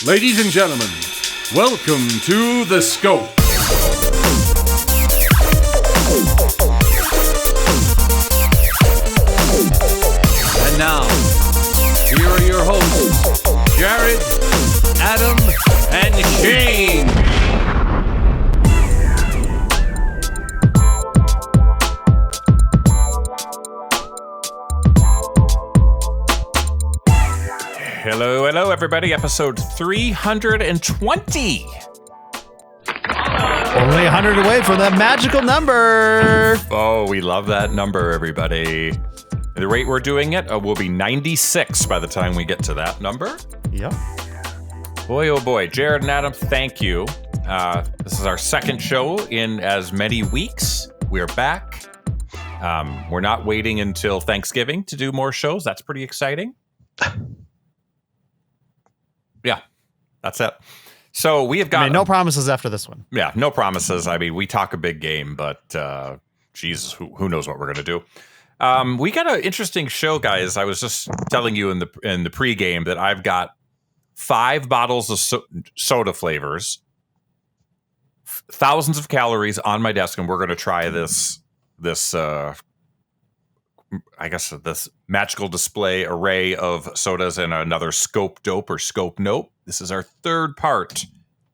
Ladies and gentlemen, welcome to The Scope. And now, here are your hosts, Jared, Adam, and Shane. Hello, everybody. Episode 320. Only 100 away from that magical number. Oh, we love that number, everybody. The rate we're doing it will be 96 by the time we get to that number. Yep. Boy, oh boy. Jared and Adam, thank you. This is our second show in as many weeks. We're back. We're not waiting until Thanksgiving to do more shows. That's pretty exciting. Yeah, that's it. So we have got no promises after this one. Yeah, no promises. I mean, we talk a big game, but Jesus, who knows what we're going to do? We got an interesting show, guys. I was just telling you in the pregame that I've got 5 bottles of soda flavors, thousands of calories on my desk, and we're going to try this magical display array of sodas and another scope dope or scope nope. This is our third part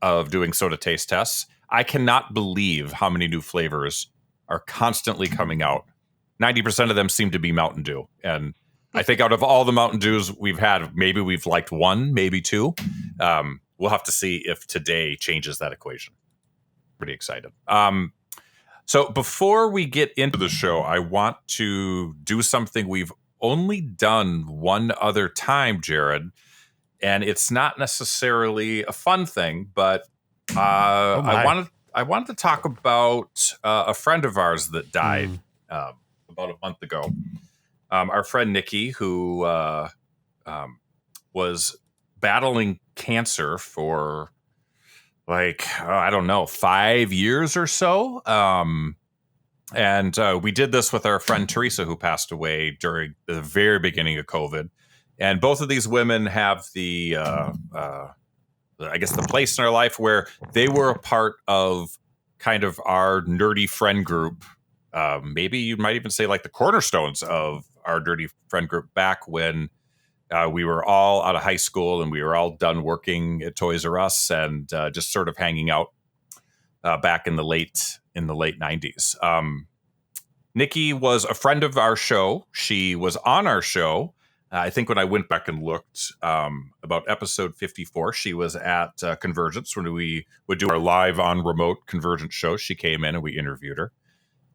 of doing soda taste tests. I cannot believe how many new flavors are constantly coming out. 90% of them seem to be Mountain Dew. And I think out of all the Mountain Dews we've had, maybe we've liked one, maybe two. We'll have to see if today changes that equation. Pretty excited. So before we get into the show, I want to do something we've only done one other time, Jared. And it's not necessarily a fun thing, but I wanted to talk about a friend of ours that died about a month ago. Our friend Nikki, who was battling cancer for 5 years or so. And we did this with our friend Teresa, who passed away during the very beginning of COVID. And both of these women have the place in our life where they were a part of kind of our nerdy friend group. Maybe you might even say like the cornerstones of our nerdy friend group back when we were all out of high school and we were all done working at Toys R Us and just sort of hanging out back in the late 90s. Nikki was a friend of our show. She was on our show. I think when I went back and looked about episode 54, she was at Convergence when we would do our live on remote Convergence show. She came in and we interviewed her.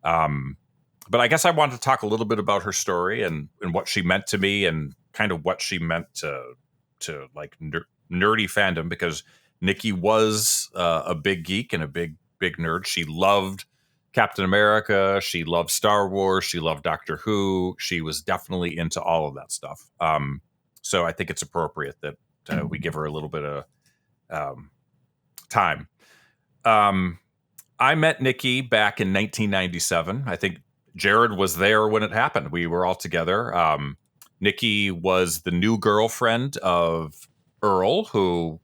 But I guess I wanted to talk a little bit about her story and what she meant to me and kind of what she meant to like nerdy fandom, because Nikki was a big geek and a big nerd. She loved Captain America. She loved Star Wars. She loved Doctor Who. She was definitely into all of that stuff. So I think it's appropriate that we give her a little bit of time. I met Nikki back in 1997. I think Jared was there when it happened. We were all together. Nikki was the new girlfriend of Earl, who,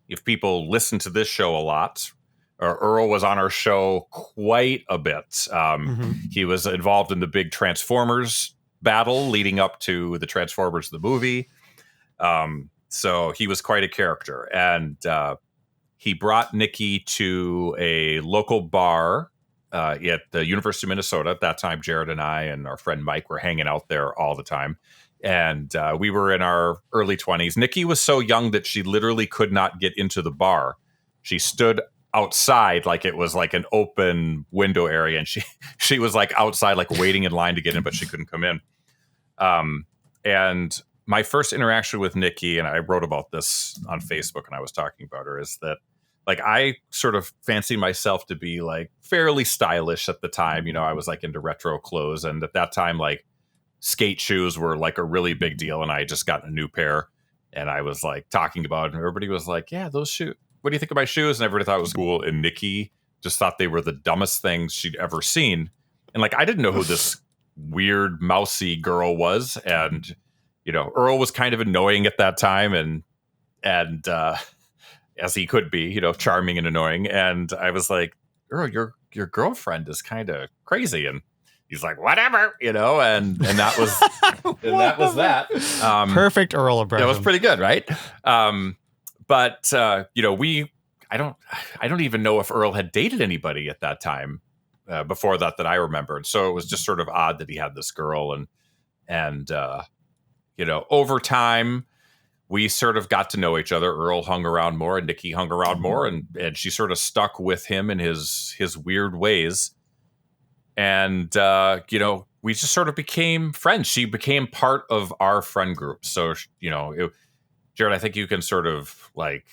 if people listen to this show a lot, Earl was on our show quite a bit. He was involved in the big Transformers battle leading up to the Transformers the movie. So he was quite a character. And he brought Nikki to a local bar at the University of Minnesota. At that time, Jared and I and our friend Mike were hanging out there all the time. And we were in our early 20s. Nikki was so young that she literally could not get into the bar. She stood outside like it was like an open window area. And she was like outside, like waiting in line to get in, but she couldn't come in. And my first interaction with Nikki, and I wrote about this on Facebook and I was talking about her, is that like I sort of fancied myself to be like fairly stylish at the time. You know, I was like into retro clothes. And at that time, like skate shoes were like a really big deal. And I had just gotten a new pair and I was like talking about it. And everybody was like, yeah, those shoes. What do you think of my shoes? And everybody thought it was cool. And Nikki just thought they were the dumbest things she'd ever seen. And like, I didn't know who this weird mousy girl was. And, you know, Earl was kind of annoying at that time. And as he could be, charming and annoying. And I was like, Earl, your girlfriend is kind of crazy. And he's like, whatever, and that was that. Perfect Earl impression. That was pretty good, right? But I don't even know if Earl had dated anybody at that time before that I remembered. So it was just sort of odd that he had this girl, and over time we sort of got to know each other. Earl hung around more, and Nikki hung around more, and she sort of stuck with him in his weird ways. And we just sort of became friends. She became part of our friend group. So Jared, I think you can sort of like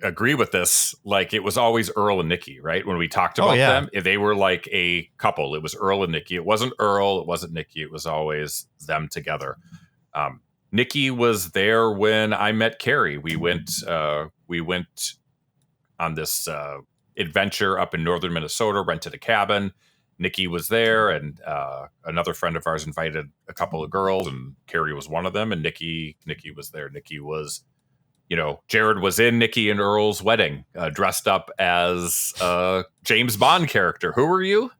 agree with this. Like, it was always Earl and Nikki, right? When we talked about them, they were like a couple. It was Earl and Nikki. It wasn't Earl. It wasn't Nikki. It was always them together. Nikki was there when I met Carrie. We went on this adventure up in northern Minnesota, rented a cabin. Nikki was there, and another friend of ours invited a couple of girls, and Carrie was one of them. And Nikki was there. Nikki was, Jared was in Nikki and Earl's wedding, dressed up as a James Bond character. Who were you?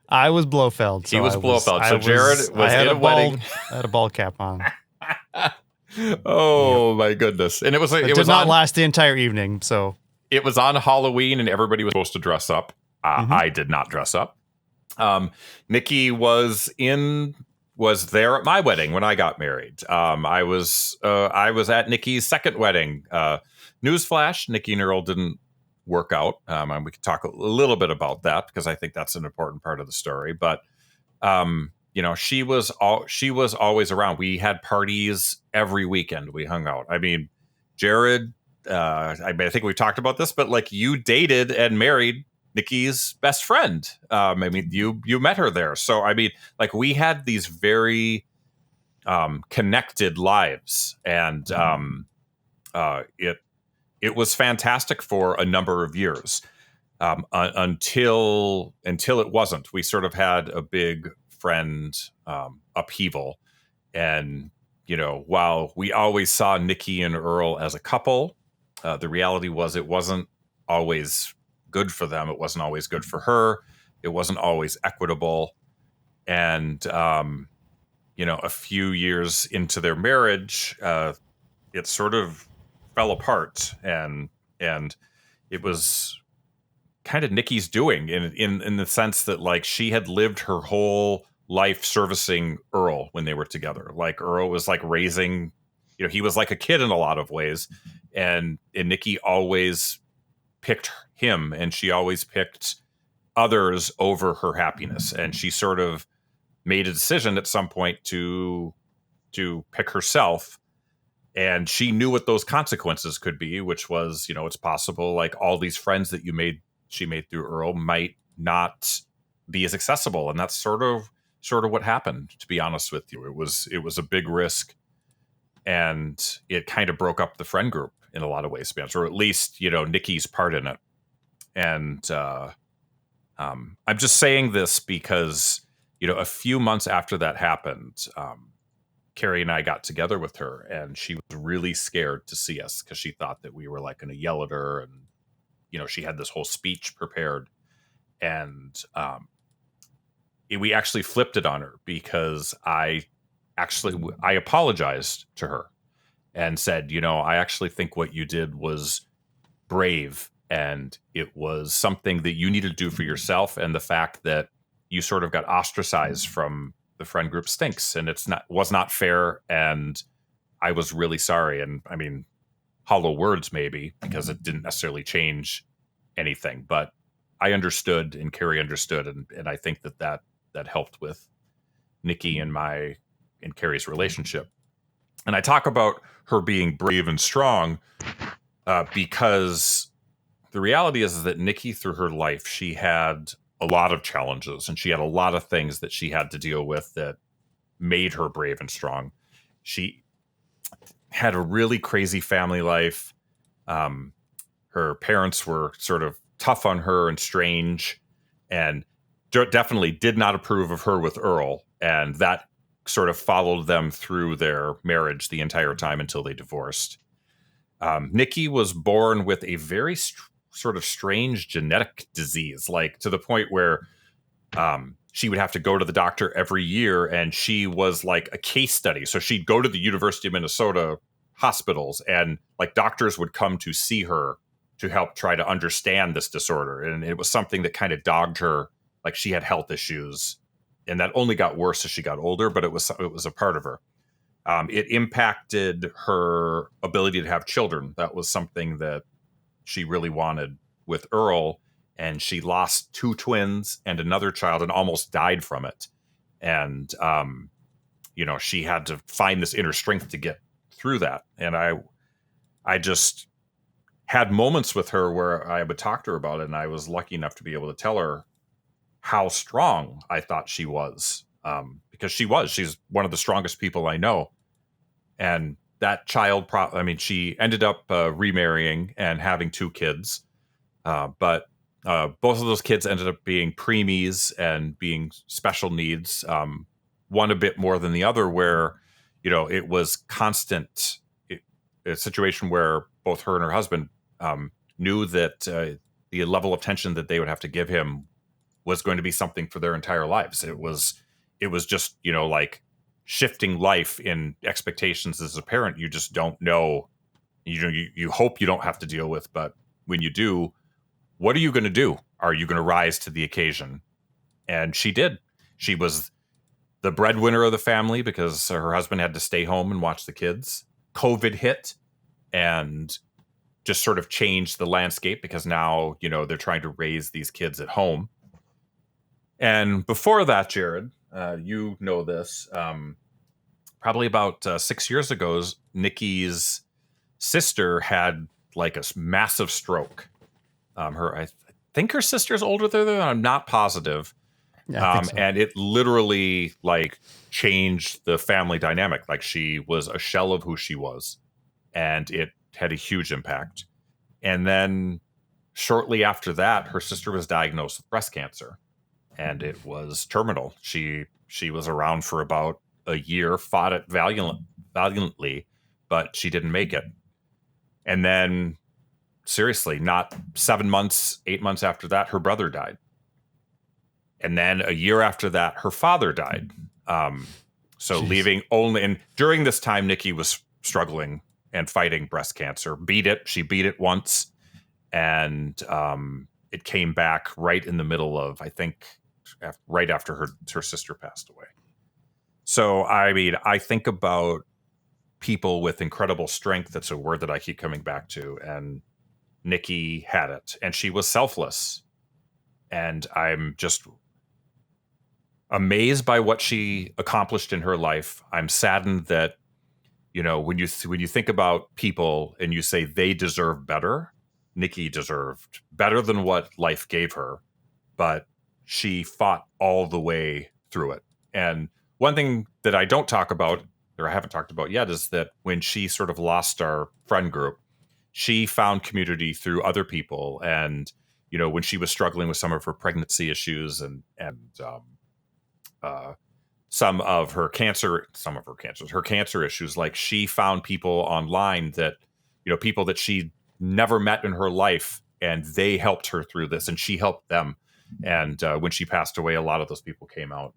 I was Blofeld. He was Blofeld. So Jared was in a wedding. I had a ball cap on. Oh my goodness! And it did not last the entire evening. So it was on Halloween, and everybody was supposed to dress up. I did not dress up. Nikki was there at my wedding when I got married. I was at Nikki's second wedding. Newsflash: Nikki and Earl didn't work out. And we could talk a little bit about that because I think that's an important part of the story. But she was always around. We had parties every weekend. We hung out. I mean, Jared. I think we talked about this, but like, you dated and married Nikki's best friend. You met her there. So I mean, like, we had these very connected lives, and it was fantastic for a number of years until it wasn't. We sort of had a big friend upheaval, and while we always saw Nikki and Earl as a couple, the reality was it wasn't always good for them. It wasn't always good for her. It wasn't always equitable. And, a few years into their marriage, it sort of fell apart, and it was kind of Nikki's doing in the sense that, like, she had lived her whole life servicing Earl when they were together. Like, Earl was like raising, he was like a kid in a lot of ways. And Nikki always picked him, and she always picked others over her happiness. And she sort of made a decision at some point to pick herself. And she knew what those consequences could be, which was, it's possible, like, all these friends that she made through Earl might not be as accessible. And that's sort of what happened, to be honest with you. It was a big risk, and it kind of broke up the friend group in a lot of ways, or at least, Nikki's part in it. And I'm just saying this because, a few months after that happened, Carrie and I got together with her, and she was really scared to see us because she thought that we were like going to yell at her. And, she had this whole speech prepared, and we actually flipped it on her because I apologized to her and said, I actually think what you did was brave, and it was something that you needed to do for yourself. And the fact that you sort of got ostracized from the friend group stinks, and was not fair. And I was really sorry. And I mean, hollow words maybe, because it didn't necessarily change anything, but I understood, and Carrie understood. And I think that helped with Nikki and Carrie's relationship. And I talk about her being brave and strong because the reality is that Nikki, through her life, she had a lot of challenges, and she had a lot of things that she had to deal with that made her brave and strong. She had a really crazy family life. Her parents were sort of tough on her and strange, and definitely did not approve of her with Earl. And that sort of followed them through their marriage the entire time until they divorced. Nikki was born with a very sort of strange genetic disease, like to the point where she would have to go to the doctor every year, and she was like a case study. So she'd go to the University of Minnesota hospitals, and like doctors would come to see her to help try to understand this disorder. And it was something that kind of dogged her, like she had health issues, and that only got worse as she got older, but it was a part of her. It impacted her ability to have children. That was something that she really wanted with Earl, and she lost 2 twins and another child and almost died from it. And she had to find this inner strength to get through that. And I just had moments with her where I would talk to her about it, and I was lucky enough to be able to tell her how strong I thought she was, because she's one of the strongest people I know. And that child, she ended up remarrying and having 2 kids. But both of those kids ended up being preemies and being special needs, one a bit more than the other, where, it was constant, a situation where both her and her husband knew that the level of attention that they would have to give him was going to be something for their entire lives. It was just, like shifting life in expectations as a parent. You just don't know, you hope you don't have to deal with, but when you do, what are you going to do? Are you going to rise to the occasion? And she did. She was the breadwinner of the family because her husband had to stay home and watch the kids. COVID hit and just sort of changed the landscape, because now, they're trying to raise these kids at home. And before that, Jared, you know this, probably about 6 years ago, Nikki's sister had like a massive stroke. I think her sister's older than her. I'm not positive. Yeah, I think so. And it literally like changed the family dynamic. Like she was a shell of who she was, and it had a huge impact. And then shortly after that, her sister was diagnosed with breast cancer, and it was terminal. She was around for about a year, fought it valiantly, but she didn't make it. And then, seriously, not 7 months, 8 months after that, her brother died. And then a year after that, her father died. So Jeez. leaving only, and during this time, Nikki was struggling and fighting breast cancer. She beat it once, and it came back right in the middle of, I think, right after her sister passed away. So, I think about people with incredible strength. That's a word that I keep coming back to. And Nikki had it, and she was selfless. And I'm just amazed by what she accomplished in her life. I'm saddened that, when you think about people and you say they deserve better, Nikki deserved better than what life gave her, but she fought all the way through it. And one thing that I don't talk about, or I haven't talked about yet, is that when she sort of lost our friend group, she found community through other people. And, when she was struggling with some of her pregnancy issues and her cancer issues, like she found people online that, people that she never met in her life, and they helped her through this, and she helped them. And when she passed away, a lot of those people came out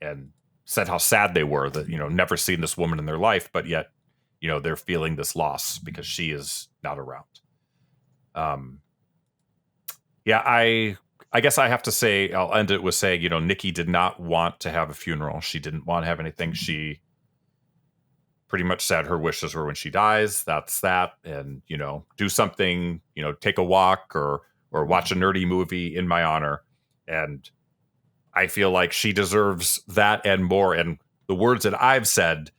and said how sad they were that, never seen this woman in their life, but yet, they're feeling this loss because she is not around. I guess I have to say, I'll end it with saying, Nikki did not want to have a funeral. She didn't want to have anything. She pretty much said her wishes were when she dies, that's that. And, do something, take a walk or watch a nerdy movie in my honor. And I feel like she deserves that and more. And the words that I've said,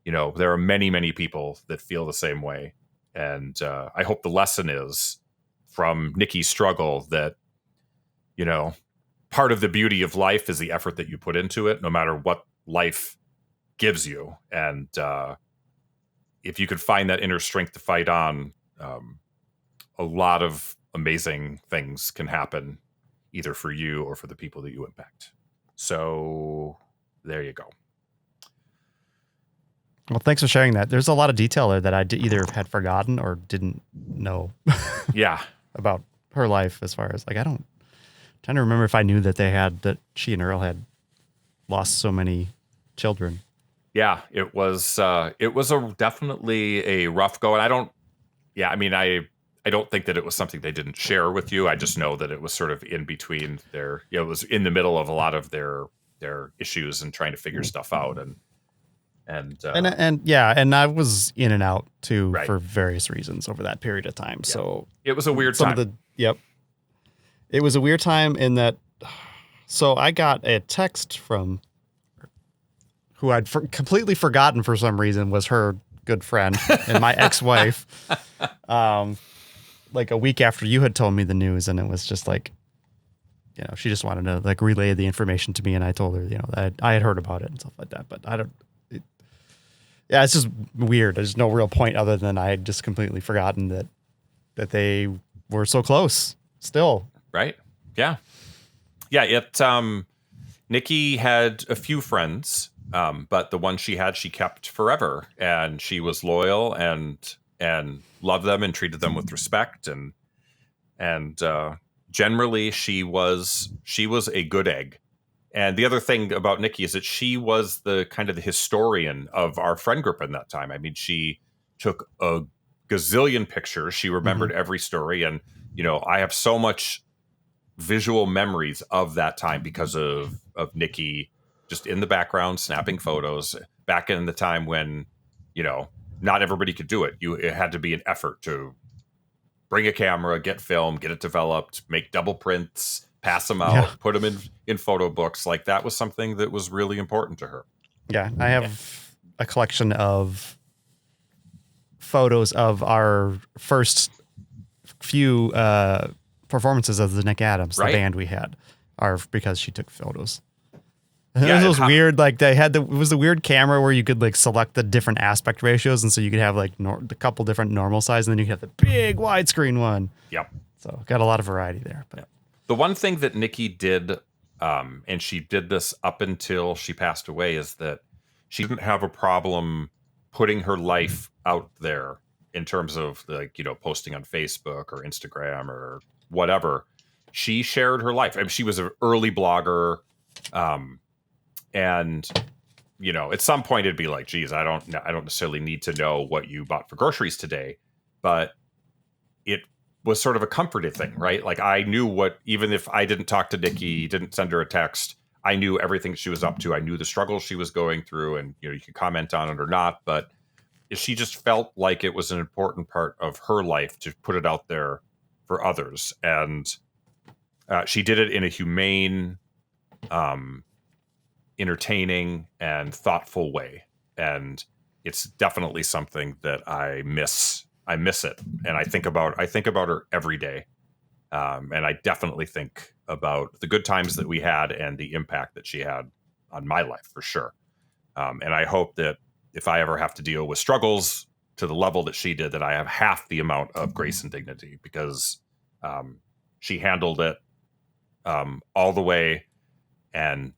there are many, many people that feel the same way. And I hope the lesson is from Nikki's struggle that, part of the beauty of life is the effort that you put into it, no matter what life gives you. And if you could find that inner strength to fight on, a lot of amazing things can happen, either for you or for the people that you impact. So there you go. Well, thanks for sharing that. There's a lot of detail there that I either had forgotten or didn't know. Yeah. About her life, as far as like, trying to remember if I knew that she and Earl had lost so many children. Yeah, it was definitely a rough go. And I don't think that it was something they didn't share with you. I just know that it was sort of in between it was in the middle of a lot of their issues and trying to figure stuff out. And I was in and out too, right. for various reasons over that period of time. Yeah. So it was a weird time. It was a weird time in that. So I got a text from who I'd completely forgotten for some reason was her good friend and my ex-wife. Like a week after you had told me the news, and it was just like, she just wanted to like relay the information to me, and I told her, that I had heard about it and stuff like that. But it's just weird. There's no real point other than I had just completely forgotten that they were so close still. Right. Yeah. Yeah. Nikki had a few friends, but the one she had, she kept forever, and she was loyal and loved them and treated them with respect. And generally she was a good egg. And the other thing about Nikki is that she was the kind of the historian of our friend group in that time. I mean, she took a gazillion pictures. She remembered every story. And, I have so much visual memories of that time because of Nikki just in the background, snapping photos back in the time when, not everybody could do it. It had to be an effort to bring a camera, get film, get it developed, make double prints, pass them out, put them in photo books. Like that was something that was really important to her. Yeah. I have a collection of photos of our first few performances of the Nick Adams, the band we had, because she took photos. Yeah, it was weird. Like it was the weird camera where you could like select the different aspect ratios, and so you could have like a couple different normal size, and then you could have the big widescreen one. Yep. So got a lot of variety there. But the one thing that Nikki did, and she did this up until she passed away, is that she didn't have a problem putting her life out there in terms of like posting on Facebook or Instagram or whatever. She shared her life. I mean, she was an early blogger. And at some point it'd be like, geez, I don't necessarily need to know what you bought for groceries today, but it was sort of a comforted thing, right? Like I knew even if I didn't talk to Nikki, didn't send her a text, I knew everything she was up to. I knew the struggles she was going through, and you could comment on it or not, but she just felt like it was an important part of her life to put it out there for others. And she did it in a humane, entertaining and thoughtful way, and it's definitely something that I miss it, and I think about her every day, and I definitely think about the good times that we had and the impact that she had on my life for sure. And I hope that if I ever have to deal with struggles to the level that she did, that I have half the amount of grace and dignity, because she handled it all the way, and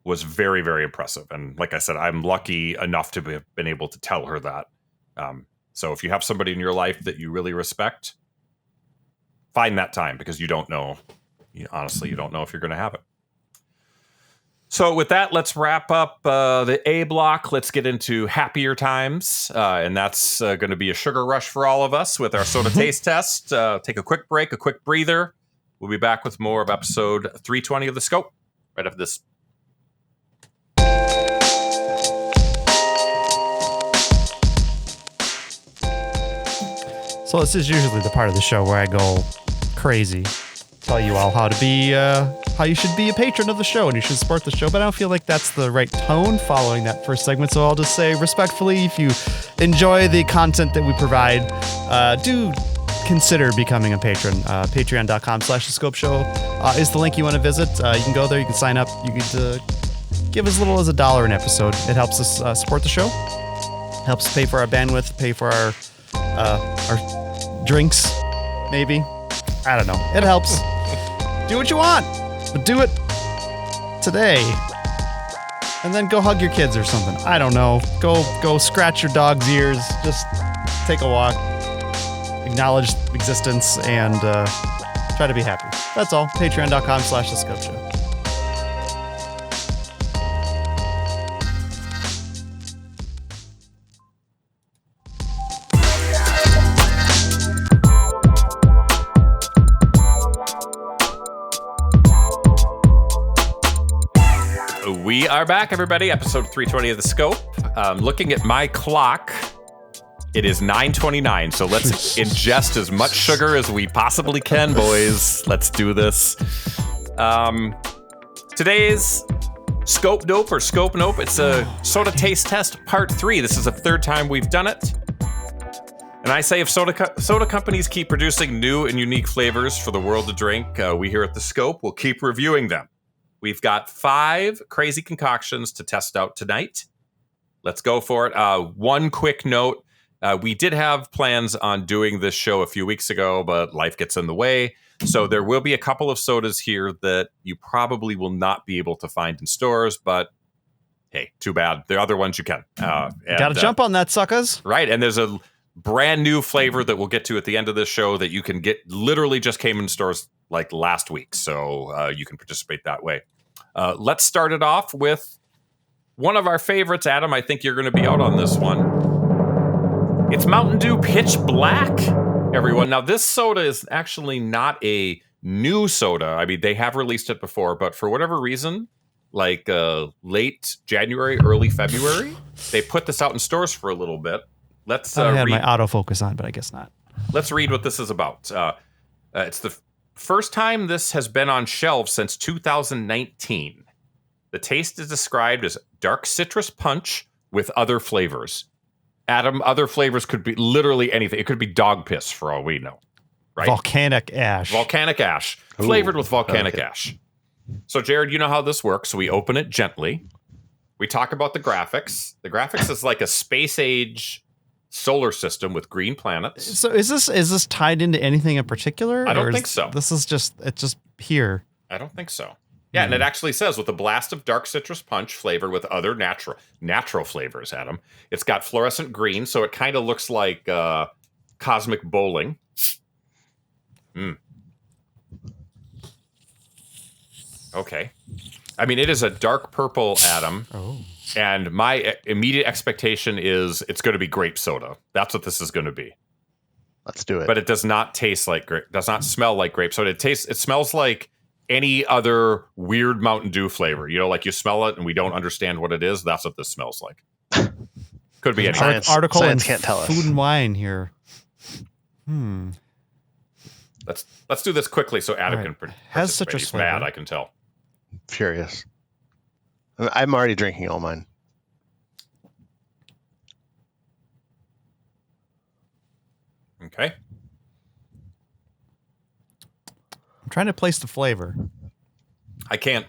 was very, very impressive. And like I said, I'm lucky enough to have been able to tell her that. So if you have somebody in your life that you really respect, find that time, because you don't know. Honestly, you don't know if you're going to have it. So with that, let's wrap up the A block. Let's get into happier times. And that's going to be a sugar rush for all of us with our soda taste test. Take a quick break, a quick breather. We'll be back with more of episode 320 of The Scope right after this. So this is usually the part of the show where I go crazy, tell you all how you should be a patron of the show and you should support the show, but I don't feel like that's the right tone following that first segment, so I'll just say respectfully, if you enjoy the content that we provide, do consider becoming a patron. Patreon.com/thescope show is the link you want to visit. You can go there, you can sign up, you can give as little as $1 an episode. It helps us support the show, helps pay for our bandwidth, pay for our drinks, maybe. I don't know. It helps. Do what you want, but do it today. And then go hug your kids or something. I don't know. Go scratch your dog's ears. Just take a walk. Acknowledge existence and try to be happy. That's all. Patreon.com/The Scope Show. We are back, everybody. Episode 320 of The Scope. Looking at my clock, it is 9:29, so let's ingest as much sugar as we possibly can, boys. Let's do this. Today's Scope Dope or Scope Nope, it's a soda taste test part 3. This is the third time we've done it. And I say if soda companies keep producing new and unique flavors for the world to drink, we here at The Scope will keep reviewing them. We've got 5 crazy concoctions to test out tonight. Let's go for it. One quick note. We did have plans on doing this show a few weeks ago, but life gets in the way. So there will be a couple of sodas here that you probably will not be able to find in stores, but hey, too bad. The other ones you can. Gotta jump on that, suckers. Right, and there's a brand new flavor that we'll get to at the end of this show that you can get, literally just came in stores like last week, so you can participate that way. Let's start it off with one of our favorites, Adam. I think you're going to be out on this one. It's Mountain Dew Pitch Black, everyone. Now, this soda is actually not a new soda. I mean, they have released it before, but for whatever reason, like late January, early February, they put this out in stores for a little bit. Let's I had my autofocus on, but I guess not. Let's read what this is about. It's the first time this has been on shelves since 2019. The taste is described as dark citrus punch with other flavors. Adam, other flavors could be literally anything. It could be dog piss for all we know. Right? Volcanic ash. Volcanic ash. Flavored with volcanic ash. So, Jared, you know how this works. So we open it gently. We talk about the graphics. The graphics is like a space age solar system with green planets. So is this tied into anything in particular? I don't think so. This is just here. I don't think so. Yeah, and it actually says with a blast of dark citrus punch flavor with other natural flavors, Adam. It's got fluorescent green, so it kind of looks like cosmic bowling. Okay. I mean, it is a dark purple, Adam. Oh. And my immediate expectation is it's going to be grape soda. That's what this is going to be. Let's do it. But it does not taste like grape. Does not smell like grape soda. It smells like any other weird Mountain Dew flavor. You know, like you smell it and we don't understand what it is. That's what this smells like. Could be anything. Article Science in can't tell us. Food and Wine here. Let's do this quickly so Adam Right. can Has participate. citrus He's flavor. mad, I can tell. Furious. I'm already drinking all mine. Okay. I'm trying to place the flavor. I can't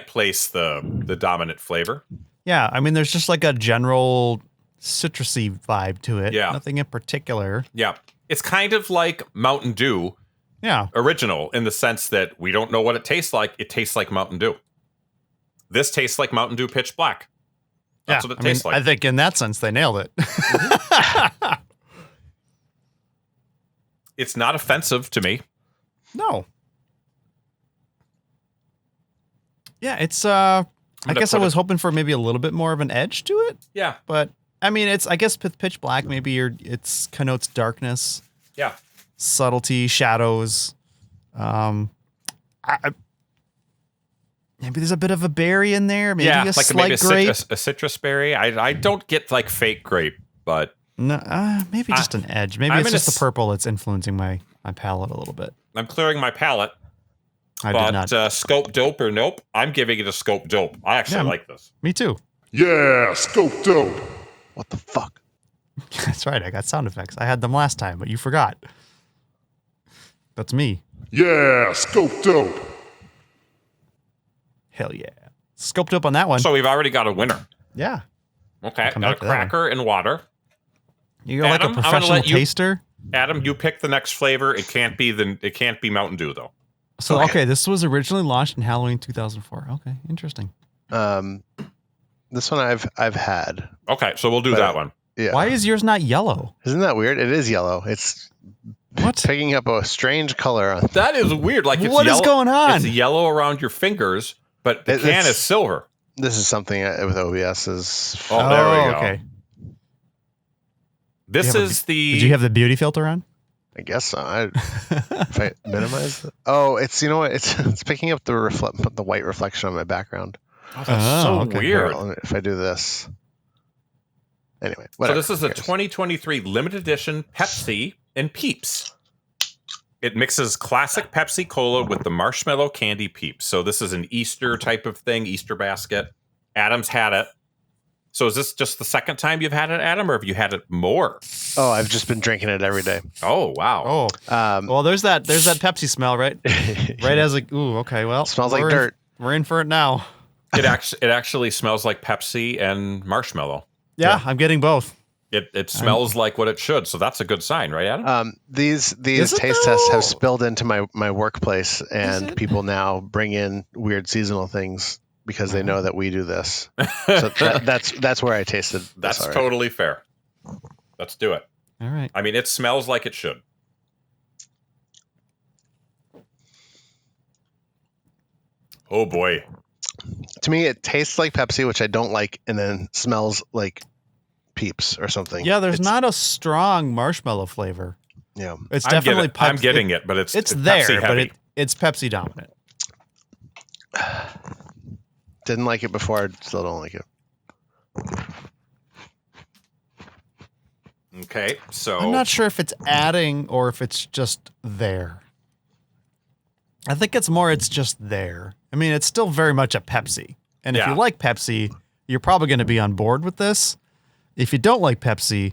place the dominant flavor. Yeah, I mean, there's just like a general citrusy vibe to it. Yeah. Nothing in particular. Yeah. It's kind of like Mountain Dew Yeah. original in the sense that we don't know what it tastes like. It tastes like Mountain Dew. This tastes like Mountain Dew Pitch Black. That's what it tastes like. I think in that sense, they nailed it. It's not offensive to me. No. Yeah, it's I guess I was hoping for maybe a little bit more of an edge to it, Yeah. but I mean, it's I guess with Pitch Black maybe it's connotes darkness, Yeah. subtlety, shadows. Maybe there's a bit of a berry in there, maybe a slight maybe grape. a citrus berry. I don't get like fake grape, but No, maybe just an edge. Maybe I'm it's gonna just the purple that's influencing my palate a little bit. I'm clearing my palate. I did not. But Scope Dope or Nope, I'm giving it a Scope Dope. I actually like this. Me too. Yeah, Scope Dope. What the fuck? That's right. I got sound effects. I had them last time, but you forgot. That's me. Yeah, Scope Dope. Hell yeah. Scoped up on that one. So we've already got a winner. Yeah. Okay, come got a back to that one. cracker and water. You're like a Adam, I'm gonna professional let you- taster. Adam, you pick the next flavor. It can't be Mountain Dew though. So, okay, this was originally launched in Halloween 2004. Okay, interesting. This one I've had. Okay, so we'll do that one. Yeah. Why is yours not yellow? Isn't that weird? It is yellow. It's What? picking up a strange color on. That is weird. Like it's What is yellow, going on? It's yellow around your fingers, but the can is silver. This is something with OBS is. Oh, there we go. Okay. This is the. Did you have the beauty filter on? I guess so. If I minimize it. Oh, it's you know what? It's picking up the white reflection on my background. Oh, that's so okay. weird. If I do this. Anyway, So whatever. this is a 2023 limited edition Pepsi and Peeps. It mixes classic Pepsi Cola with the marshmallow candy Peeps. So this is an Easter type of thing, Easter basket. Adam's had it. So is this just the second time you've had it, Adam, or have you had it more? Oh, I've just been drinking it every day. Oh, wow. Oh, well, there's that Pepsi smell, right? Right as a ooh, okay, well, Smells like dirt. We're in for it now. It actually smells like Pepsi and marshmallow. Yeah, I'm getting both. It smells like what it should, so that's a good sign, right, Adam? These taste tests have spilled into my workplace, and people now bring in weird seasonal things because they know that we do this. So that's where I tasted. That's totally fair. Let's do it. All right. I mean, it smells like it should. Oh boy. To me, it tastes like Pepsi, which I don't like, and then smells like Peeps or something. Yeah, there's not a strong marshmallow flavor. Yeah, It's definitely Pepsi. I'm getting it, but it's there, Pepsi heavy. but it's Pepsi dominant. Didn't like it before. I still don't like it. Okay, so I'm not sure if it's adding or if it's just there. I think it's just there. I mean, it's still very much a Pepsi. And if you like Pepsi, you're probably going to be on board with this. If you don't like Pepsi,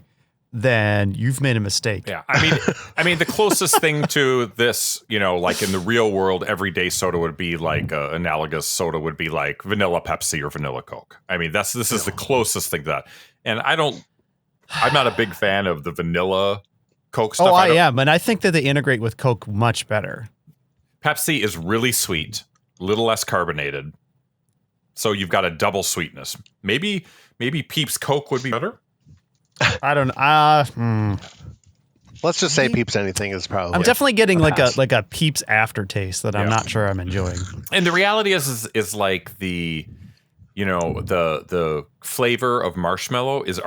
then you've made a mistake. Yeah, I mean, the closest thing to this, like in the real world, everyday soda would be like analogous soda would be like vanilla Pepsi or vanilla Coke. I mean, this is the closest thing to that. And I'm not a big fan of the vanilla Coke stuff. Oh, I am, and I think that they integrate with Coke much better. Pepsi is really sweet, a little less carbonated. So you've got a double sweetness. Maybe Peeps Coke would be better. I don't know. Let's just say Peeps anything is probably. I'm definitely getting like a Peeps aftertaste that I'm not sure I'm enjoying. And the reality is like the flavor of marshmallow is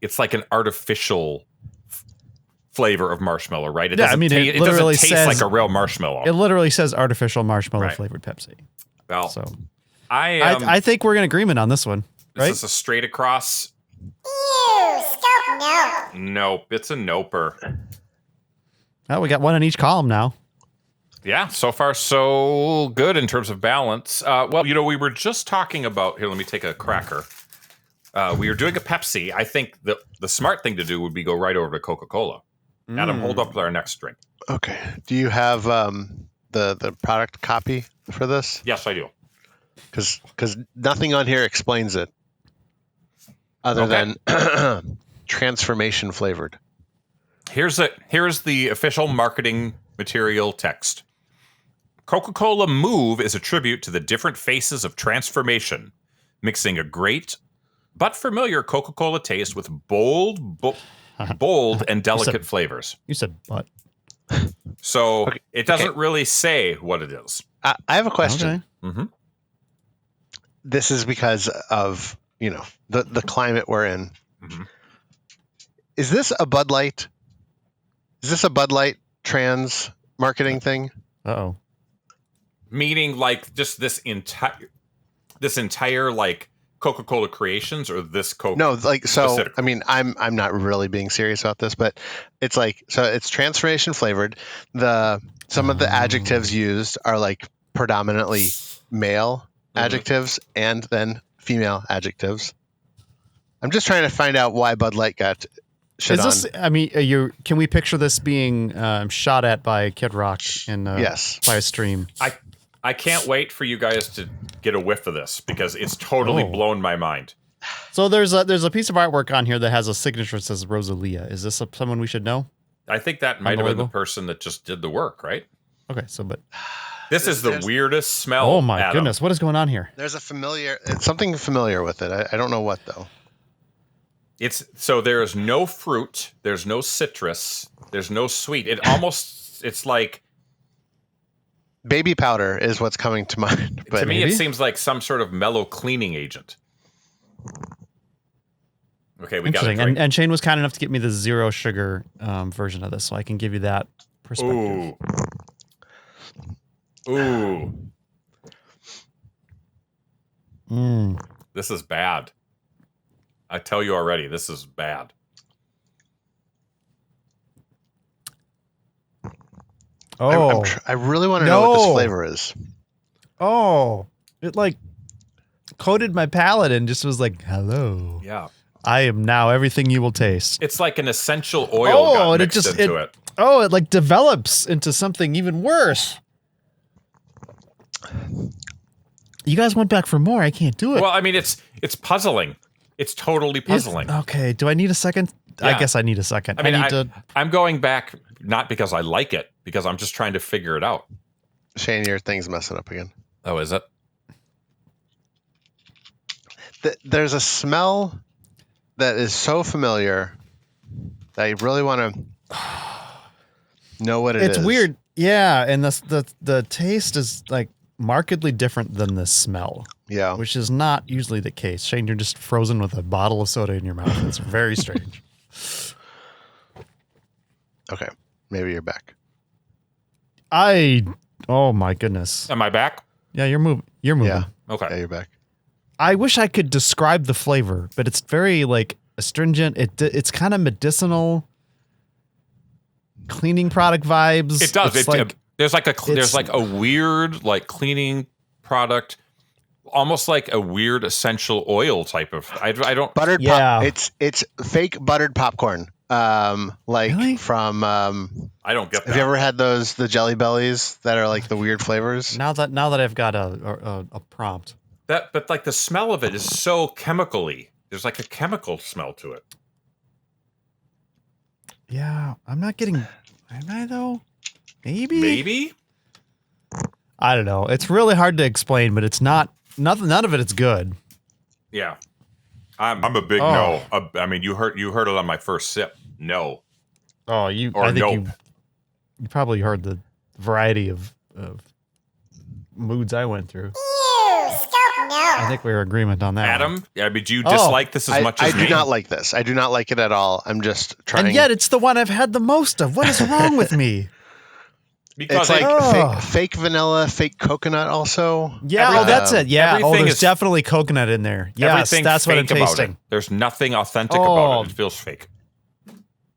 it's like an artificial flavor of marshmallow, right? It doesn't taste like a real marshmallow. It literally says artificial marshmallow flavored Pepsi. Well, so I think we're in agreement on this one. Right? This is a straight across. Ew, stop, no. Nope, it's a noper. Oh, we got one in each column now. Yeah, so far so good in terms of balance. Well, we were just talking about here. Let me take a cracker. We were doing a Pepsi. I think the smart thing to do would be go right over to Coca-Cola. Adam, hold up our next drink. Okay. Do you have the product copy for this? Yes, I do. Because nothing on here explains it, other than transformation flavored. Here's the official marketing material text. Coca-Cola Move is a tribute to the different faces of transformation, mixing a great but familiar Coca-Cola taste with bold and delicate flavors. You said but. So it doesn't really say what it is. I have a question. Okay. Mm-hmm. This is because of the climate we're in. Mm-hmm. Is this a Bud Light? Is this a Bud Light trans marketing thing? Uh-oh. Meaning like just this entire like Coca-Cola creations or this Coke? No, like so. Specific? I mean, I'm not really being serious about this, but it's like it's transformation flavored. Some of the adjectives used are like predominantly male adjectives and then female adjectives. I'm just trying to find out why Bud Light got shit on. I mean, can we picture this being shot at by Kid Rock in yes, by a stream? I can't wait for you guys to get a whiff of this because it's totally blown my mind. So there's a piece of artwork on here that has a signature that says Rosalia. Is this someone we should know? I think that might have been the person that just did the work, right? Okay, so but This is the There's- weirdest smell. Oh my Adam. goodness, what is going on here? There's it's something familiar with it. I don't know what though. There is no fruit, there's no citrus, there's no sweet. It's like Baby powder is what's coming to mind. But to me maybe? it seems like some sort of mellow cleaning agent. Okay, we got a Interesting. drink. And Shane was kind enough to get me the zero sugar version of this, so I can give you that perspective. Ooh. Mm. This is bad. I tell you already, this is bad. Oh, I really want to know what this No. flavor is. it like coated my palate and just was like, hello. Yeah. I am now everything you will taste. It's like an essential oil got and mixed into it. Oh, it like develops into something even worse. You guys went back for more. I can't do it. Well, I mean, it's puzzling. It's totally puzzling. Okay, do I need a second? I Yeah. guess I need a second. I mean, need to. I'm going back not because I like it, because I'm just trying to figure it out. Shane, your thing's messing up again. Oh, is it? There's a smell that is so familiar that I really want to know what it is. It's weird. Yeah, and the taste is like markedly different than the smell, Yeah. which is not usually the case. Shane, you're just frozen with a bottle of soda in your mouth. It's very strange. Okay. Maybe you're back. Oh my goodness. Am I back? Yeah, you're moving. You're moving. Yeah. Okay. Yeah, you're back. I wish I could describe the flavor, but it's very like astringent. It's kind of medicinal, cleaning product vibes. It does. It's like, there's like it's- a weird like cleaning product, almost like a weird essential oil type of. I don't. Buttered Yeah. It's fake buttered popcorn. Like Really? from I don't get that. have you ever had the Jelly Bellies that are like the weird flavors? now that I've got a prompt. But like the smell of it is so chemically. There's like a chemical smell to it. Yeah, I'm not getting. Am I though? Maybe. Maybe. I don't know. It's really hard to explain, but it's not. None of it is good. Yeah. I'm a big Oh. no. I mean, you heard it on my first sip. No. Oh, you. Or I think nope. you probably heard the variety of moods I went through. Ew, scope I no. think we were in agreement on that. one. Adam, I mean, do you dislike this as much as I me? do not like this. I do not like it at all. I'm just trying. And yet, it's the one I've had the most of. What is wrong with me? Because it's like Oh. fake vanilla, fake coconut. Also, Yeah, Everything- that's it. Yeah. Oh, everything there's is- definitely coconut in there. Yes, everything's that's what I'm fake about it. tasting. There's nothing authentic Oh. about it. It feels fake.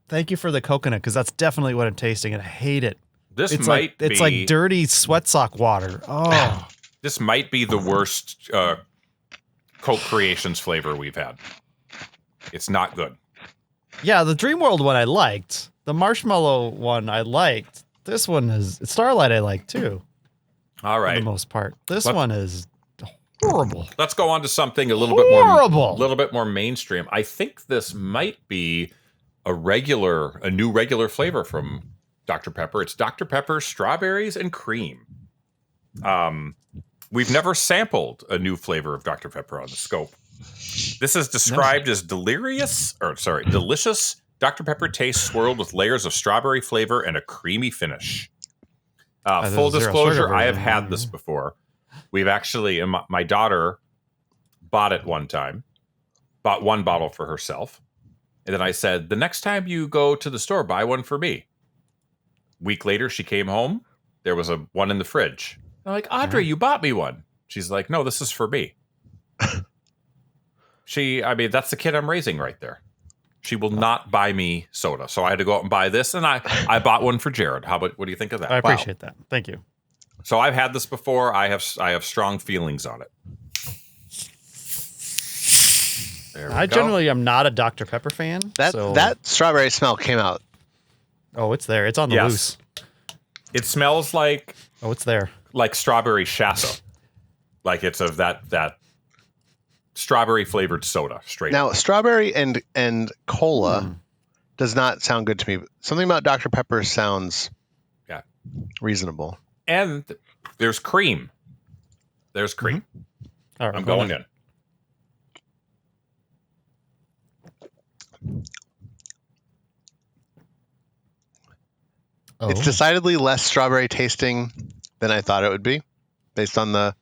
Thank you for the coconut, because that's definitely what I'm tasting, and I hate it. This It's might like it's be like dirty sweat sock water. Oh, this might be the worst Coke Creations flavor we've had. It's not good. yeah. The Dream World one I liked. The marshmallow one I liked. This one is Starlight. I like too, All for right. the most part. This Let- one is horrible. Let's go on to something a little Horrible. bit more mainstream. I think this might be a new regular flavor from Dr. Pepper. It's Dr. Pepper strawberries and cream. We've never sampled a new flavor of Dr. Pepper on the scope. This is described as delicious Dr. Pepper taste swirled with layers of strawberry flavor and a creamy finish. There's Full a zero disclosure, sugar I have version, had this before. We've actually, and my daughter bought it one time, bought one bottle for herself. And then I said, the next time you go to the store, buy one for me. Week later, she came home. There was one in the fridge. I'm like, Audrey, you bought me one. She's like, no, this is for me. That's the kid I'm raising right there. She will not buy me soda. So I had to go out and buy this. And I bought one for Jared. What do you think of that? I appreciate that. Thank you. So I've had this before. I have strong feelings on it. There we I go. generally am not a Dr. Pepper fan. so- that strawberry smell came out. Oh, it's there. It's on the Yes. loose. It smells like Oh, it's there. strawberry shasa. Like it's of that strawberry flavored soda straight up. Now, strawberry and cola does not sound good to me. Something about Dr. Pepper sounds Yeah. reasonable. And there's cream. There's cream. All right, I'm going in. Oh. It's decidedly less strawberry tasting than I thought it would be, based on the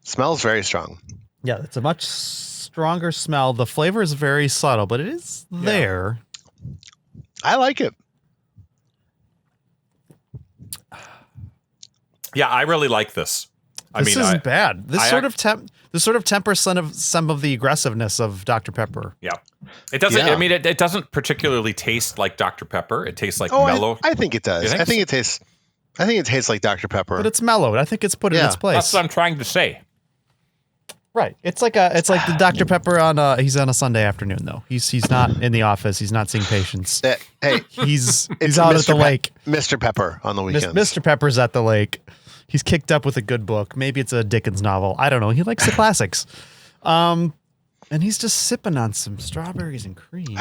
smells. Very strong. Yeah, it's a much stronger smell. The flavor is very subtle, but it is there. I like it. Yeah, I really like this. This isn't bad. This sort of tempers some of the aggressiveness of Dr. Pepper. Yeah. It doesn't. Yeah. I mean, it doesn't particularly taste like Dr. Pepper. It tastes like Oh, mellow. I think it does. You think I think it tastes like Dr. Pepper. But it's mellowed. I think it's put in its place. That's what I'm trying to say. Right. It's like the Dr. Pepper on he's on a Sunday afternoon though. He's not in the office. He's not seeing patients. Hey, He's it's out Mr. at the lake. Mr. Pepper on the weekends. Mr. Pepper's at the lake. He's kicked up with a good book. Maybe it's a Dickens novel. I don't know. He likes the classics. And he's just sipping on some strawberries and cream.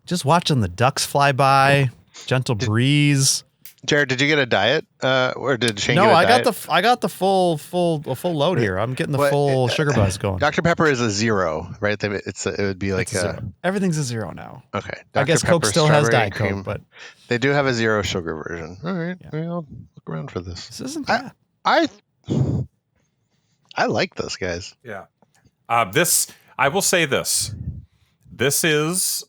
Just watching the ducks fly by. Gentle breeze. Jared, did you get a diet? Or did Shane get a I diet? got the full load here. I'm getting the full sugar buzz going. Dr. Pepper is a 0, right? It would be like Everything's a 0 now. Okay. I guess Coke still has Diet cream. Coke, but They do have a 0 sugar version. All right. Yeah. Maybe I'll look around for this. this isn't bad. I like this, guys. Yeah. I will say this. This is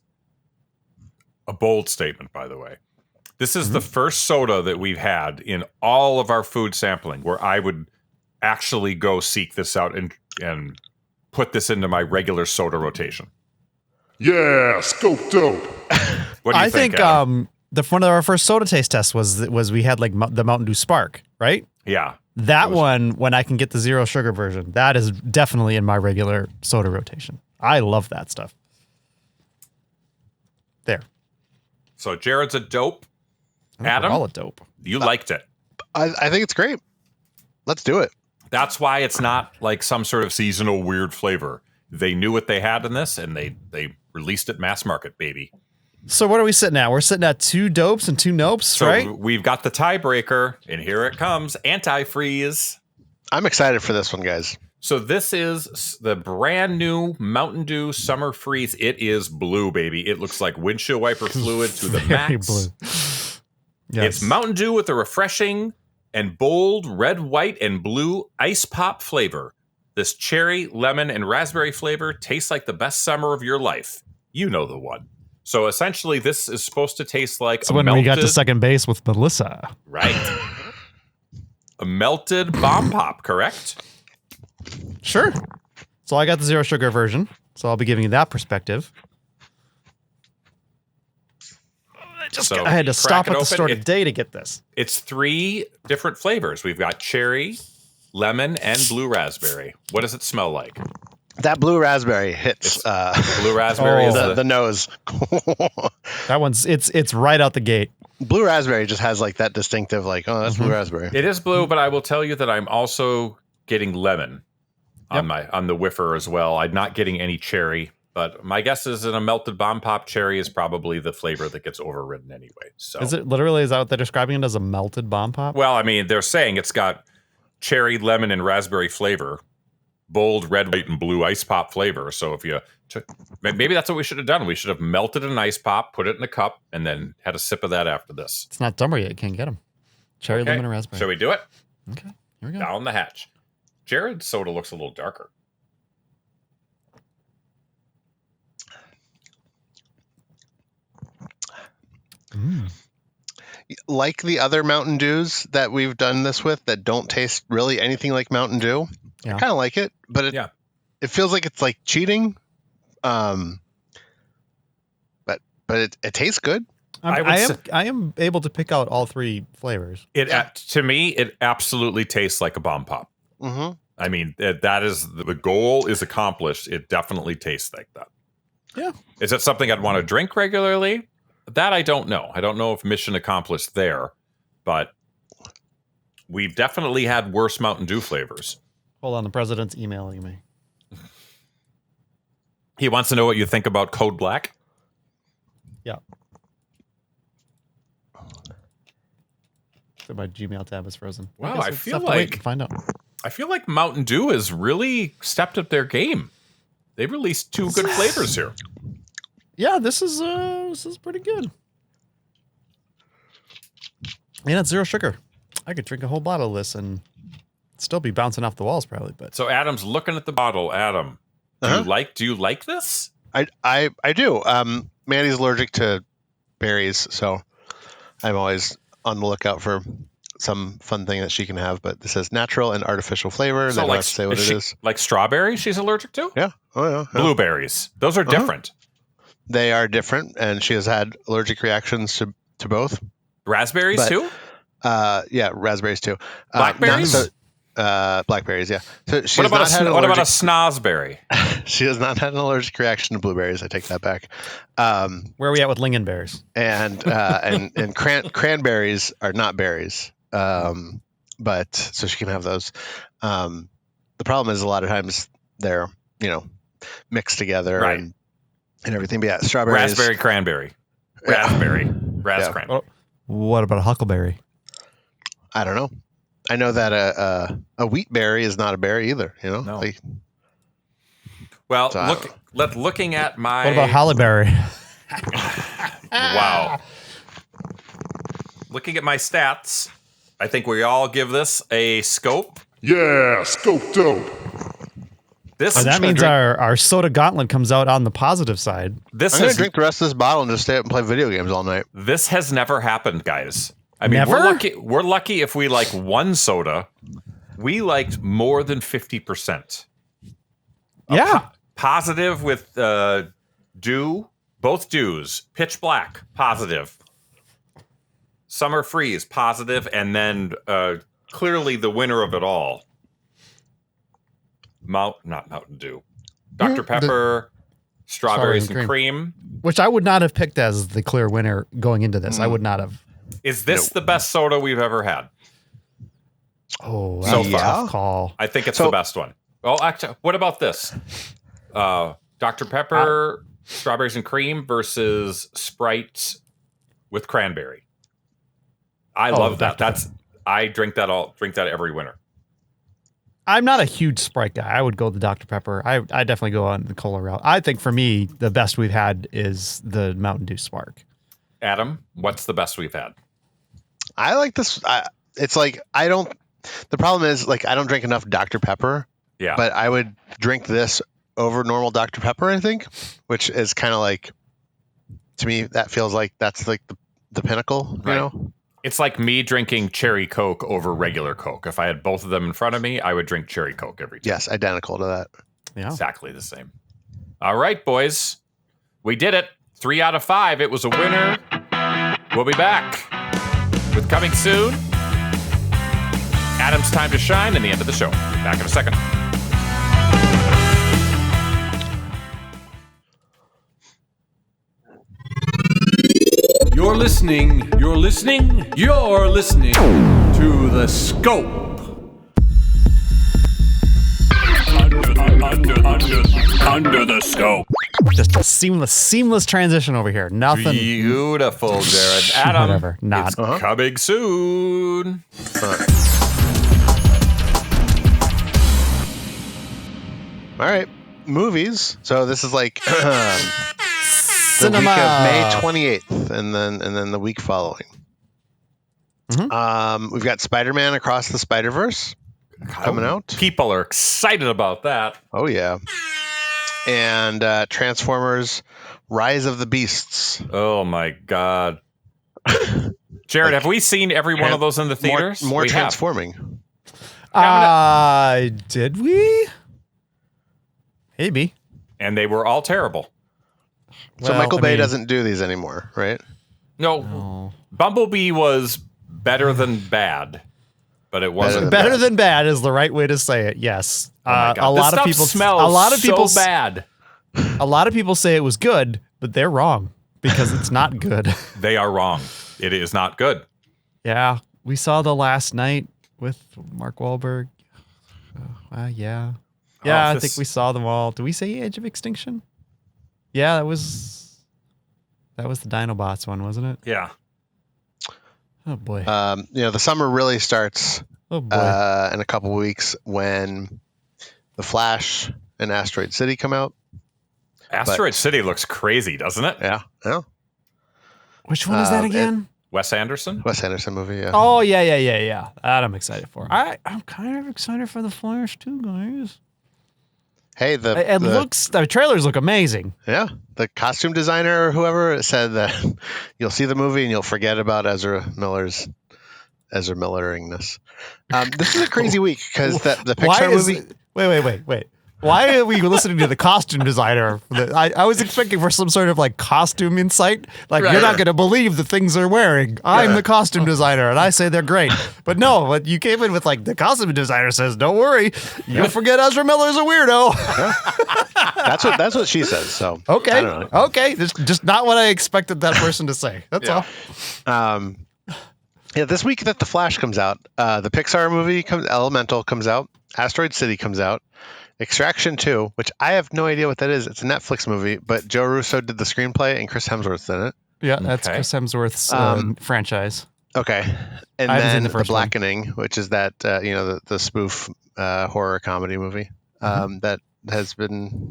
a bold statement, by the way. This is the first soda that we've had in all of our food sampling where I would actually go seek this out and put this into my regular soda rotation. Yeah, scope dope. What do you I think Adam? one of our first soda taste tests was we had like the Mountain Dew Spark, right? Yeah. That one, when I can get the 0 sugar version, that is definitely in my regular soda rotation. I love that stuff. There. So Jared's a dope. I think Adam? we're all a dope. You liked it. I think it's great. Let's do it. That's why it's not like some sort of seasonal weird flavor. They knew what they had in this, and they released it mass market, baby. So what are we sitting at? We're sitting at 2 dopes and 2 nopes, So right? we've got the tiebreaker, and here it comes. Antifreeze. I'm excited for this one, guys. So this is the brand new Mountain Dew Summer Freeze. It is blue, baby. It looks like windshield wiper fluid to the Very max. blue. Yes. It's Mountain Dew with a refreshing and bold red, white, and blue ice pop flavor. This cherry, lemon, and raspberry flavor tastes like the best summer of your life. You know the one. So essentially, this is supposed to taste like So when we got to second base with Melissa. Right. A melted bomb pop, correct? Sure. So I got the 0 sugar version. So I'll be giving you that perspective. I had to stop at the store today to get this. It's 3 different flavors. We've got cherry, lemon, and blue raspberry. What does it smell like? That blue raspberry hits Blue raspberry is the nose. That one's it's right out the gate. Blue raspberry just has like that distinctive that's blue raspberry. It is blue, but I will tell you that I'm also getting lemon on the whiffer as well. I'm not getting any cherry, but my guess is that a melted bomb pop cherry is probably the flavor that gets overridden anyway. So Is that what they're describing it as, a melted bomb pop? well, I mean, they're saying it's got cherry, lemon, and raspberry flavor. Bold red, white, and blue ice pop flavor. So if you maybe that's what we should have done. We should have melted an ice pop, put it in a cup, and then had a sip of that after this. It's not dumber yet. You can't get them. Cherry, lemon, and raspberry. Shall we do it? Okay, here we go. Down the hatch. Jared's soda looks a little darker. Like the other Mountain Dews that we've done this with that don't taste really anything like Mountain Dew. Yeah. I kind of like it, but it feels like it's like cheating. But it tastes good. I am able to pick out all 3 flavors. To me, it absolutely tastes like a bomb pop. Mm-hmm. I mean, that is the goal is accomplished. It definitely tastes like that. Yeah. Is it something I'd want to drink regularly? That I don't know. I don't know if mission accomplished there, but we've definitely had worse Mountain Dew flavors. Hold on, the president's emailing me. He wants to know what you think about Code Black. Yeah. So my Gmail tab is frozen. Wow, guess I we'll feel have to wait like- and find out. I feel like Mountain Dew has really stepped up their game. They released 2 good flavors here. Yeah, this is pretty good. And it's 0 sugar. I could drink a whole bottle of this and still be bouncing off the walls probably. But So Adam's looking at the bottle. Adam, do you like this? I do. Mandy's allergic to berries, so I'm always on the lookout for some fun thing that she can have. But this says natural and artificial flavor. They don't have to say what it is. Like strawberries she's allergic to? Yeah. Oh yeah. Blueberries. Those are different. They are different, and she has had allergic reactions to both. Raspberries But- too? Yeah, raspberries too. Blackberries? Blackberries, yeah. So she's What about, not had an what about a allergic. snozberry? She has not had an allergic reaction to blueberries. I take that back. where are we at with lingonberries? And cranberries are not berries. But so she can have those. The problem is a lot of times they're mixed together Right. and everything. But yeah, strawberries. Raspberry, cranberry. Raspberry. Yeah. Cranberry. What about a huckleberry? I don't know. I know that a wheat berry is not a berry either. No. Like, Well, So I don't looking at my What about hollyberry? wow. Looking at my stats, I think we all give this a scope. Yeah, scope dope. This Oh, that means our soda gauntlet comes out on the positive side. this I'm gonna has drink the rest of this bottle and just stay up and play video games all night. this has never happened, guys. I mean, Never? we're lucky if we like one soda. We liked more than 50%. Yeah. Positive with dew, both dews. Pitch Black, positive. Summer Freeze, positive, and then clearly the winner of it all. Not Mountain Dew. Dr. Pepper, strawberries and cream. Which I would not have picked as the clear winner going into this. I would not have. Is this the best soda we've ever had? Oh, So that's a far. tough call. I think it's So- the best one. Well, actually, what about this? Dr. Pepper, strawberries and cream versus Sprite with cranberry. I love that. Dr. I drink that every winter. I'm not a huge Sprite guy. I would go the Dr. Pepper. I definitely go on the cola route. I think for me, the best we've had is the Mountain Dew Spark. Adam, what's the best we've had? I like this. It's like the problem is like I don't drink enough Dr. Pepper, Yeah. but I would drink this over normal Dr. Pepper, I think, which is kind of like, to me, that feels like that's like the pinnacle, you Right. know? It's like me drinking cherry Coke over regular Coke. If I had both of them in front of me, I would drink cherry Coke every time. Yes, identical to that. Yeah. Exactly the same. All right, boys. We did it. 3 out of 5. It was a winner. We'll be back with coming soon. Adam's Time to Shine and the end of the show. Back in a second. You're listening to The Scope. Under the scope. Just a seamless transition over here. Nothing. Beautiful, Jared. Adam, Whatever. Not. it's coming soon. All right, movies. So this is like the Cinema. week of May 28th, and then the week following. We've got Spider-Man Across the Spider-Verse coming out. People are excited about that. Oh yeah, and Transformers: Rise of the Beasts. Oh my God. Jared, have we seen every one of those in the theaters? More We have. transforming. Did we? Maybe. And they were all terrible. So Well, Michael I Bay mean- doesn't do these anymore, right? No, Oh. Bumblebee was better than bad, but it wasn't. Better than bad is the right way to say it. Yes. Oh my God. A This lot of stuff people smells a lot of people so bad. A lot of people say it was good, but they're wrong because it's not good. They are wrong. It is not good. Yeah, we saw the last night with Mark Wahlberg. Yeah. Yeah, I this- think we saw them all. Do we say Age of Extinction? Yeah, that was the Dinobots one, wasn't it? Yeah. Oh boy. The summer really starts Oh boy. in a couple weeks when The Flash and Asteroid City come out. Asteroid City looks crazy, doesn't it? Yeah. Which one is that again? Wes Anderson? Wes Anderson movie, yeah. Oh yeah. That I'm excited for. I'm kind of excited for The Flash too, guys. Hey, The trailers look amazing. Yeah, the costume designer or whoever said that you'll see the movie and you'll forget about Ezra Milleringness. This is a crazy week because the Pixar movie. Wait. Why are we listening to the costume designer? I was expecting for some sort of like costume insight. Like, you're not going to believe the things they're wearing. I'm the costume designer, and I say they're great. But no, but you came in with like, the costume designer says, don't worry, you'll forget Ezra Miller's a weirdo. That's what she says. So Okay. I don't know. Okay. Just not what I expected that person to say. That's all. Yeah, this week that The Flash comes out, the Pixar movie Elemental comes out, Asteroid City comes out, Extraction 2, which I have no idea what that is. It's a Netflix movie, but Joe Russo did the screenplay and Chris Hemsworth's in it. Yeah, that's Chris Hemsworth's franchise. Okay. And I haven't then seen the The first one. Blackening, which is that, the spoof horror comedy movie that has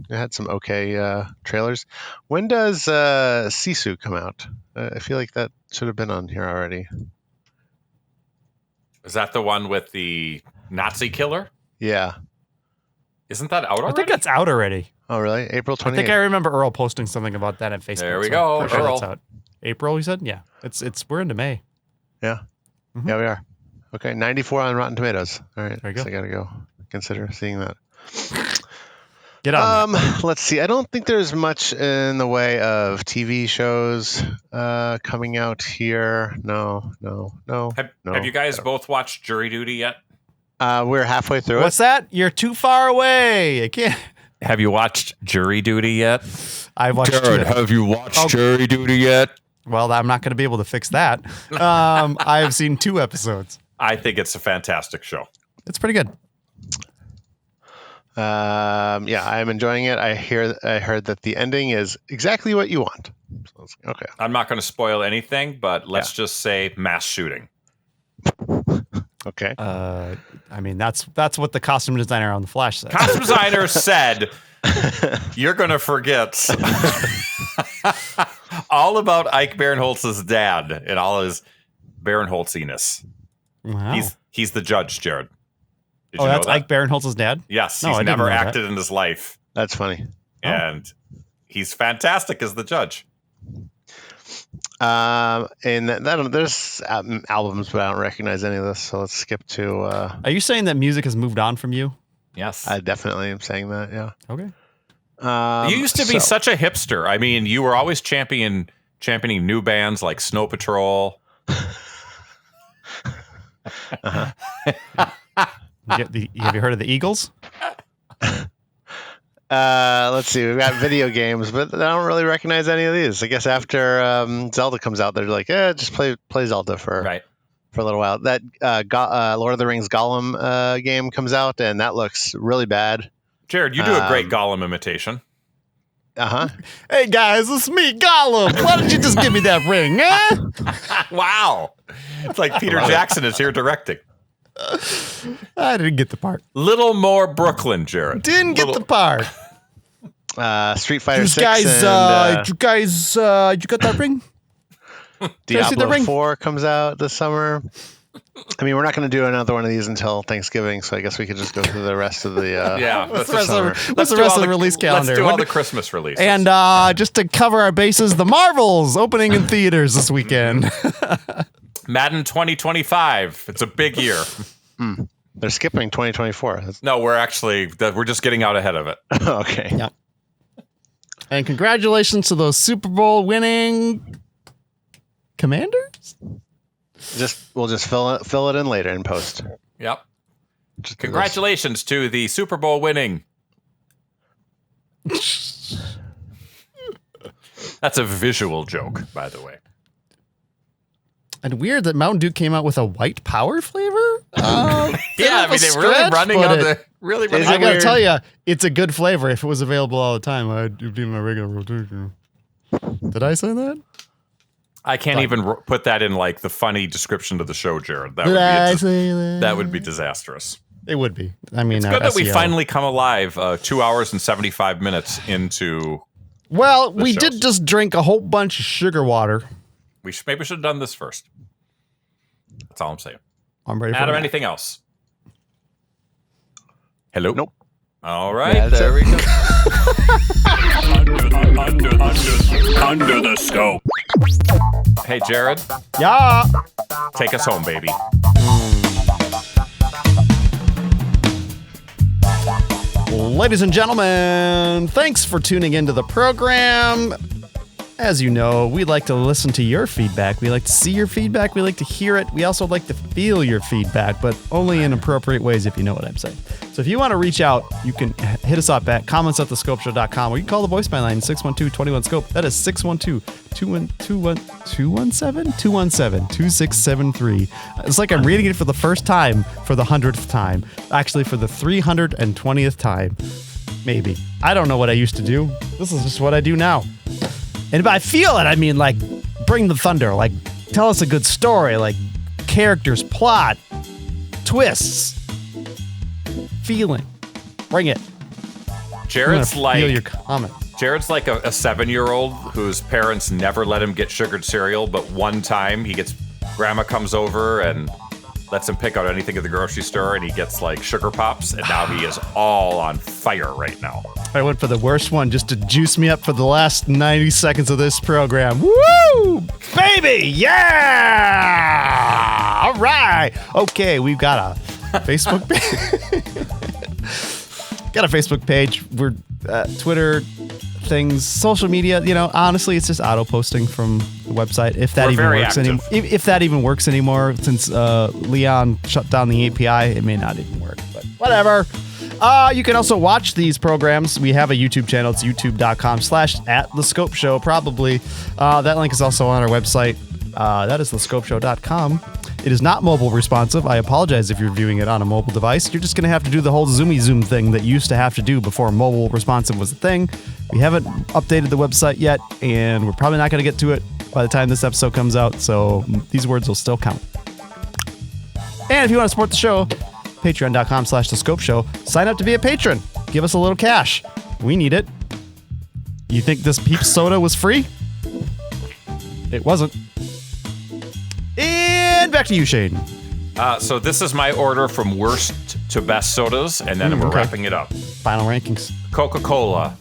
had some okay trailers. When does Sisu come out? I feel like that should have been on here already. Is that the one with the Nazi killer? Yeah. Isn't that out already? I think that's out already. Oh, really? April 28th. I think I remember Earl posting something about that on Facebook. There we go, I'm pretty Earl. that's out. April, you said? Yeah. We're into May. Yeah. Yeah, we are. Okay, 94 on Rotten Tomatoes. All right. There you go. So I got to go consider seeing that. Get on that. Let's see. I don't think there's much in the way of TV shows coming out here. No. Have you guys both watched Jury Duty yet? We're halfway through What's that? You're too far away. I can't. Have you watched Jury Duty yet? I've watched Jared, it. have you watched Jury Duty yet? Well, I'm not going to be able to fix that. I have seen 2 episodes. I think it's a fantastic show. It's pretty good. Yeah, I'm enjoying it. I heard that the ending is exactly what you want. So okay. I'm not going to spoil anything, but let's just say mass shooting. Okay. I mean, that's what the costume designer on The Flash said. Costume designer said, you're going to forget all about Ike Barinholtz's dad and all his Barinholtziness. Wow. He's the judge, Jared. Did Oh, you know that's that? Ike Barinholtz's dad? Yes, No, I he's didn't never know that. acted in his life, That's funny. and he's fantastic as the judge. And there's albums, but I don't recognize any of this. So let's skip to. Are you saying that music has moved on from you? Yes, I definitely am saying that. Yeah. Okay. you used to be such a hipster. I mean, you were always championing new bands like Snow Patrol. Have you heard of the Eagles? Let's see. We've got video games, but I don't really recognize any of these. I guess after Zelda comes out, they're like, just play Zelda for a little while. That Lord of the Rings Gollum game comes out, and that looks really bad. Jared, you do a great Gollum imitation. Hey guys, it's me, Gollum. Why don't you just give me that ring, huh? Wow. It's like Peter Jackson is here directing. I didn't get the part. Little more Brooklyn, Jared. Didn't get the part. Street Fighter You 6 guys, and you got that ring? see the Diablo ring? 4 comes out this summer. I mean, we're not going to do another one of these until Thanksgiving, so I guess we could just go through the rest of the Yeah, What's let's the rest of the release calendar? Let's do all the Christmas releases. And just to cover our bases, the Marvels opening in theaters this weekend. Madden 2025. It's a big year. They're skipping 2024. No, we're just getting out ahead of it. Okay. Yeah. And congratulations to those Super Bowl winning Commanders. We'll just fill it in later in post. Yep. Congratulations to the Super Bowl winning. That's a visual joke, by the way. And weird that Mountain Dew came out with a white power flavor. Yeah, I mean they're really running on the I gotta tell you, it's a good flavor. If it was available all the time, I'd do my regular rotation. Did I say that? I can't even put that in like the funny description of the show, Jared. That would be disastrous. It would be. I mean, it's good that we SEO. finally come alive 2 hours and 75 minutes into. Well, we shows. did just drink a whole bunch of sugar water. Maybe we should have done this first. That's all I'm saying. I'm ready for Adam, that. anything else? Hello? Nope. All right, Yeah, there we go. Under the scope. Hey, Jared, Yeah. take us home, baby. Ladies and gentlemen, thanks for tuning into the program. As you know, we like to listen to your feedback. We like to see your feedback. We like to hear it. We also like to feel your feedback, but only in appropriate ways, if you know what I'm saying. So if you want to reach out, you can hit us up at comments@thescopeshow.com, or you can call the voicemail line 612-21-SCOPE. That is 612-217-2673. It's like I'm reading it for the first time for the 100th time. Actually, for the 320th time. Maybe. I don't know what I used to do. This is just what I do now. And by feel it, I mean, like, bring the thunder. Like, tell us a good story. Like, characters, plot, twists, feeling. Bring it. Jared's feel like your comments. Jared's like a 7-year-old whose parents never let him get sugared cereal, but one time grandma comes over and lets him pick out anything at the grocery store, and he gets like sugar pops, and now he is all on fire right now. I went for the worst one just to juice me up for the last 90 seconds of this program. Woo! Baby! Yeah! All right. Okay, we've got a Facebook page. Got a Facebook page. We're Twitter things, social media. You know, honestly, it's just auto posting from the website. If that We're even very works active. if that even works anymore, since Leon shut down the API, it may not even work. But whatever. You can also watch these programs. We have a YouTube channel. It's youtube.com/@thescopeshow. Probably. That link is also on our website. That is thescopeshow.com. It is not mobile responsive. I apologize if you're viewing it on a mobile device. You're just going to have to do the whole zoomy zoom thing that you used to have to do before mobile responsive was a thing. We haven't updated the website yet, and we're probably not going to get to it by the time this episode comes out, so these words will still count. And if you want to support the show, patreon.com/thescopeshow. Sign up to be a patron. Give us a little cash. We need it. You think this Peeps soda was free? It wasn't. And back to you, Shane. So this is my order from worst to best sodas, and then we're okay. wrapping it up. Final rankings. Coca-Cola.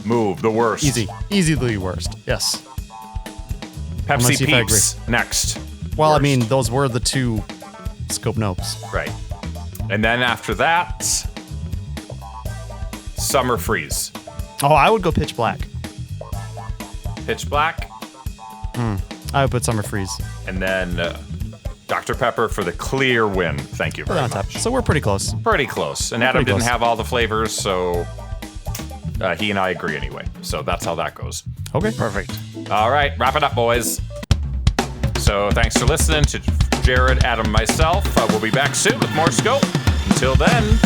Move, the worst. Easily worst. Yes. Pepsi see if I Peeps, next. Well, Worst. I mean, those were the two Scope Nopes. Right. And then after that, Summer Freeze. Oh, I would go Pitch Black. Pitch Black. I would put Summer Freeze. And then Dr. Pepper for the clear win. Thank you Put very it on top. much. So we're pretty close. Pretty close. And Adam Pretty didn't close. have all the flavors, so he and I agree anyway. So that's how that goes. Okay. Perfect. All right, wrap it up, boys. So thanks for listening to Jared, Adam, myself. We'll be back soon with more Scope. Until then,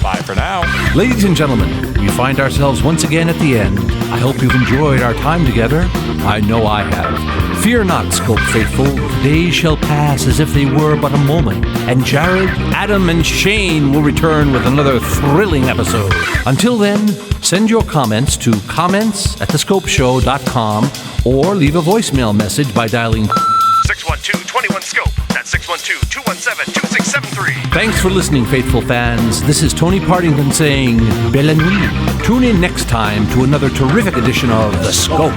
bye for now. Ladies and gentlemen, we find ourselves once again at the end. I hope you've enjoyed our time together. I know I have. Fear not, Scope faithful. The days shall pass as if they were but a moment, and Jared, Adam, and Shane will return with another thrilling episode. Until then, send your comments to comments@thescopeshow.com or leave a voicemail message by dialing 612-21-SCOPE. That's 612-217-2673. Thanks for listening, faithful fans. This is Tony Partington saying Belle Nuit. Tune in next time to another terrific edition of The Scope.